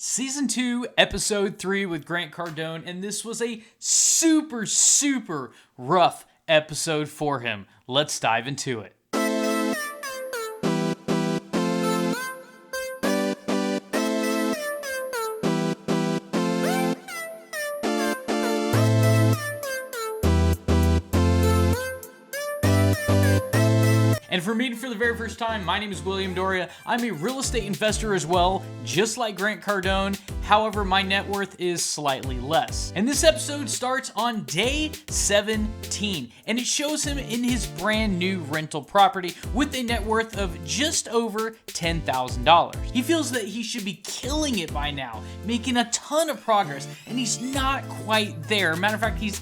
Season 2, Episode 3 with Grant Cardone, and this was a super rough episode for him. Let's dive into it. And for me, for the very first time, my name is Dauria. I'm a real estate investor as well, just like Grant Cardone. However, my net worth is slightly less. And this episode starts on day 17, and it shows him in his brand new rental property with a net worth of just over $10,000. He feels that he should be killing it by now, making a ton of progress, and he's not quite there. Matter of fact, he's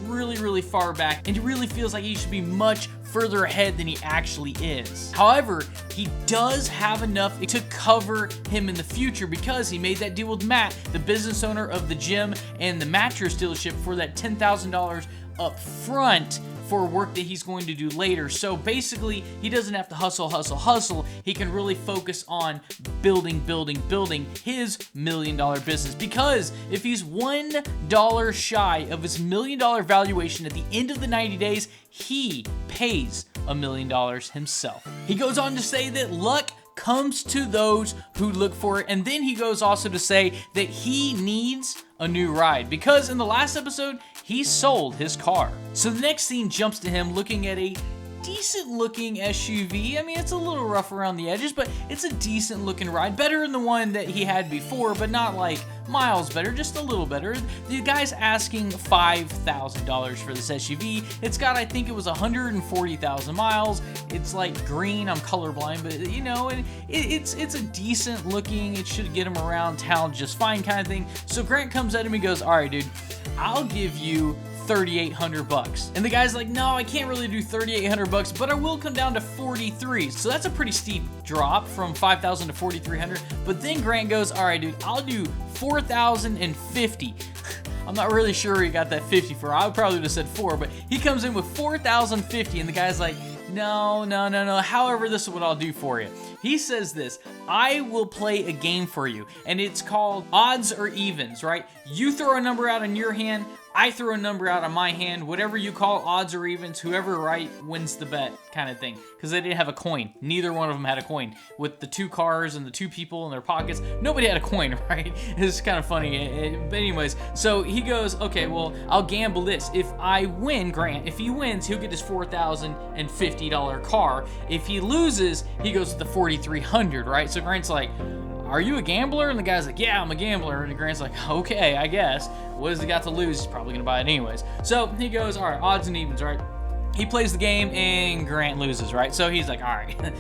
really far back, and he really feels like he should be much further ahead than he actually is. However, he does have enough to cover him in the future because he made that deal with Matt, the business owner of the gym and the mattress dealership, for that $10,000 up front for work that he's going to do later. So basically, he doesn't have to hustle. He can really focus on building his $1 million business. Because if he's $1 shy of his $1 million valuation at the end of the 90 days, he pays $1 million himself. He goes on to say that luck comes to those who look for it, and then he goes also to say that he needs a new ride because in the last episode he sold his car. So the next scene jumps to him looking at a decent looking SUV. I mean, it's a little rough around the edges, but it's a decent looking ride. Better than the one that he had before, but not like miles better, just a little better. The guy's asking $5,000 for this SUV. It's got, I think it was 140,000 miles. It's like green. I'm colorblind, but you know, it's a decent looking, it should get him around town just fine kind of thing. So Grant comes at him and goes, all right, dude, I'll give you $3,800. And the guy's like, no, I can't really do $3,800, but I will come down to 43. So that's a pretty steep drop from 5,000 to 4,300. But then Grant goes, all right, dude, I'll do 4,050. I'm not really sure where he got that 50 for. I probably would have said 4, but he comes in with 4,050, and the guy's like, no. However, this is what I'll do for you. He says this, I will play a game for you, and it's called odds or evens, right? You throw a number out on your hand, I throw a number out on my hand, whatever you call odds or evens, whoever right wins the bet kind of thing. Because they didn't have a coin. Neither one of them had a coin. With the two cars and the two people in their pockets, nobody had a coin, right? It's kind of funny. But anyways, so he goes, okay, well, I'll gamble this. If I win, Grant, if he wins, he'll get his $4,050 car. If he loses, he goes with the $4,300, right? So Grant's like, are you a gambler? And the guy's like, yeah, I'm a gambler. And Grant's like, okay, I guess. What has he got to lose? He's probably gonna buy it anyways. So he goes, all right, odds and evens, right? He plays the game and Grant loses, right? So he's like, all right,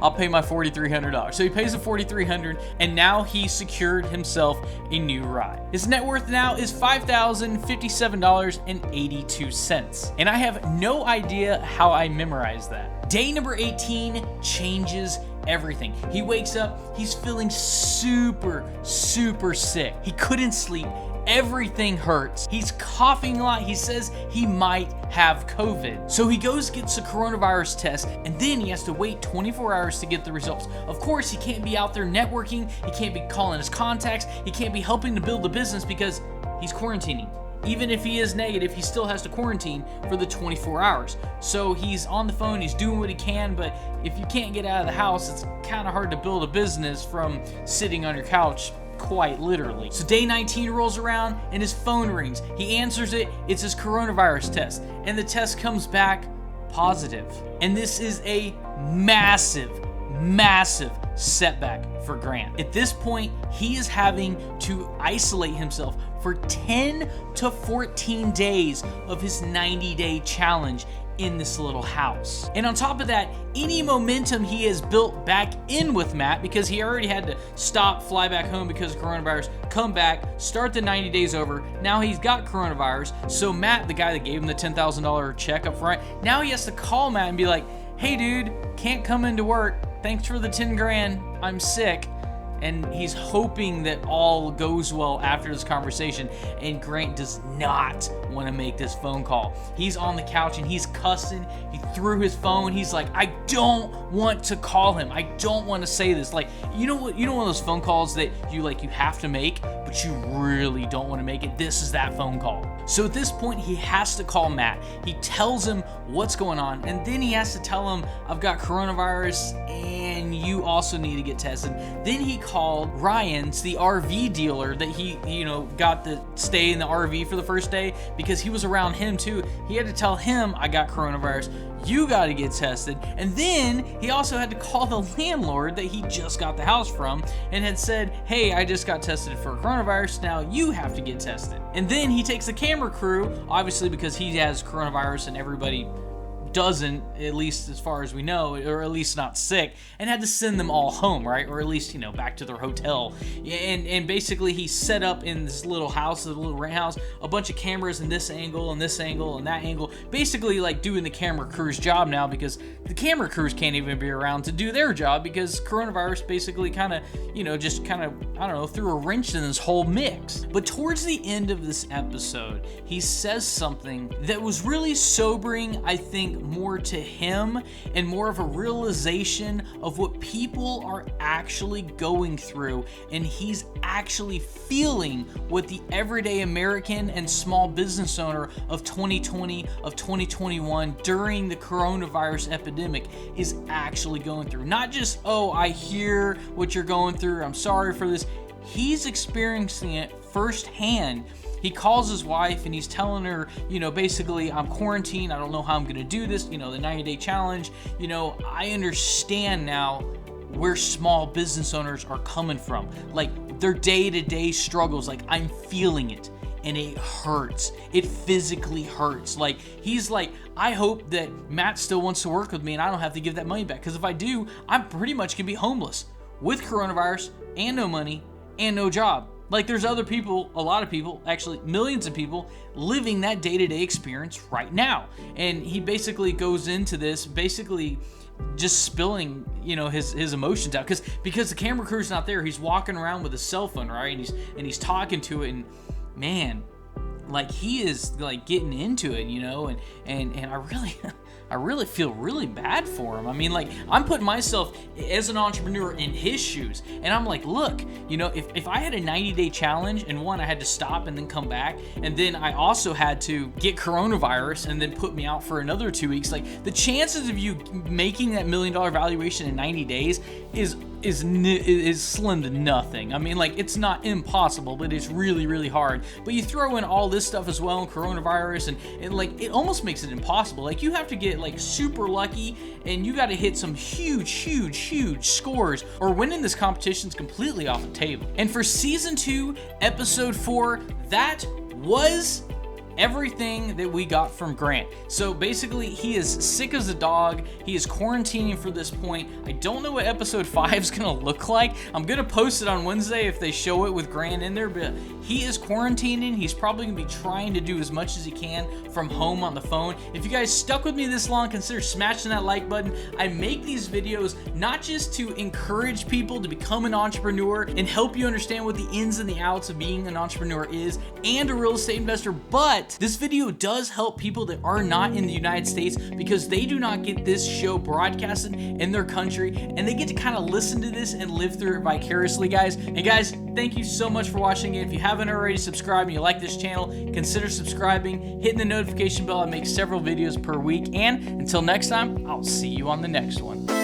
I'll pay my $4,300. So he pays the $4,300, and now he secured himself a new ride. His net worth now is $5,057.82. And I have no idea how I memorized that. Day number 18 changes everything. He wakes up, he's feeling super sick. He couldn't sleep. Everything hurts. He's coughing a lot. He says he might have COVID. So he goes, gets a coronavirus test, and then he has to wait 24 hours to get the results. Of course, he can't be out there networking. He can't be calling his contacts. He can't be helping to build the business because he's quarantining. Even if he is negative, he still has to quarantine for the 24 hours. So he's on the phone, he's doing what he can, but if you can't get out of the house, it's kind of hard to build a business from sitting on your couch, quite literally. So day 19 rolls around and his phone rings. He answers it, it's his coronavirus test, and the test comes back positive. And this is a massive setback for Grant. At this point, he is having to isolate himself for 10 to 14 days of his 90-day challenge in this little house. And on top of that, any momentum he has built back in with Matt, because he already had to stop, fly back home because of coronavirus, come back, start the 90 days over. Now he's got coronavirus. So Matt, the guy that gave him the $10,000 check up front, now he has to call Matt and be like, hey dude, can't come into work. Thanks for the 10 grand. I'm sick. and he's hoping that all goes well after this conversation, and Grant does not want to make this phone call. He's on the couch and he's cussing. He threw his phone. He's like, I don't want to call him. I don't want to say this. Like, you know what? You know one of those phone calls that you have to make, but you really don't want to make it. This is that phone call. So at this point, he has to call Matt. He tells him what's going on, and then he has to tell him, I've got coronavirus and you also need to get tested. Then he called Ryan's, the RV dealer that he, got to stay in the RV for the first day, because he was around him too. He had to tell him, I got coronavirus, you got to get tested. And then he also had to call the landlord that he just got the house from and had said, hey, I just got tested for coronavirus, now you have to get tested. And then he takes the camera crew, obviously because he has coronavirus and everybody doesn't, at least as far as we know, or at least not sick, and had to send them all home, right? Or at least, back to their hotel. And basically he set up in this little house, the little rent house, a bunch of cameras in this angle and this angle and that angle, basically like doing the camera crew's job now, because the camera crews can't even be around to do their job because coronavirus basically kind of, I don't know, threw a wrench in this whole mix. But towards the end of this episode, he says something that was really sobering, I think, more to him and more of a realization of what people are actually going through, and he's actually feeling what the everyday American and small business owner of 2020, of 2021 during the coronavirus epidemic is actually going through. Not just, oh, I hear what you're going through, I'm sorry for this. He's experiencing it firsthand. He calls his wife and he's telling her, basically, I'm quarantined. I don't know how I'm going to do this. The 90-day challenge. I understand now where small business owners are coming from. Like, their day-to-day struggles. Like, I'm feeling it. And it hurts. It physically hurts. Like, he's like, I hope that Matt still wants to work with me and I don't have to give that money back. Because if I do, I'm pretty much going to be homeless with coronavirus and no money and no job. Like, there's other people, a lot of people, actually millions of people living that day-to-day experience right now. And he basically goes into this basically just spilling, his emotions out, because the camera crew's not there. He's walking around with a cell phone, right? And he's talking to it, and man, like, he is like getting into it, and I really feel really bad for him. I mean, like, I'm putting myself as an entrepreneur in his shoes, and I'm like, look, if I had a 90-day challenge, and one, I had to stop and then come back, and then I also had to get coronavirus and then put me out for another 2 weeks, like, the chances of you making that $1 million valuation in 90 days is slim to nothing. I mean, like, it's not impossible, but it's really, really hard. But you throw in all this stuff as well, and coronavirus, and like, it almost makes it impossible. Like, you have to get like super lucky, and you got to hit some huge scores, or winning this competition's completely off the table. And for season 2, episode 4, that was everything that we got from Grant. So basically, he is sick as a dog. He is quarantining for this point. I don't know what episode 5 is gonna look like. I'm gonna post it on Wednesday if they show it with Grant in there, but he is quarantining. He's probably gonna be trying to do as much as he can from home on the phone. If you guys stuck with me this long, consider smashing that like button. I make these videos not just to encourage people to become an entrepreneur and help you understand what the ins and the outs of being an entrepreneur is and a real estate investor, but this video does help people that are not in the United States, because they do not get this show broadcasted in their country, and they get to kind of listen to this and live through it vicariously, guys. And guys, thank you so much for watching it. If you haven't already subscribed and you like this channel, consider subscribing, hitting the notification bell. I make several videos per week, and until next time, I'll see you on the next one.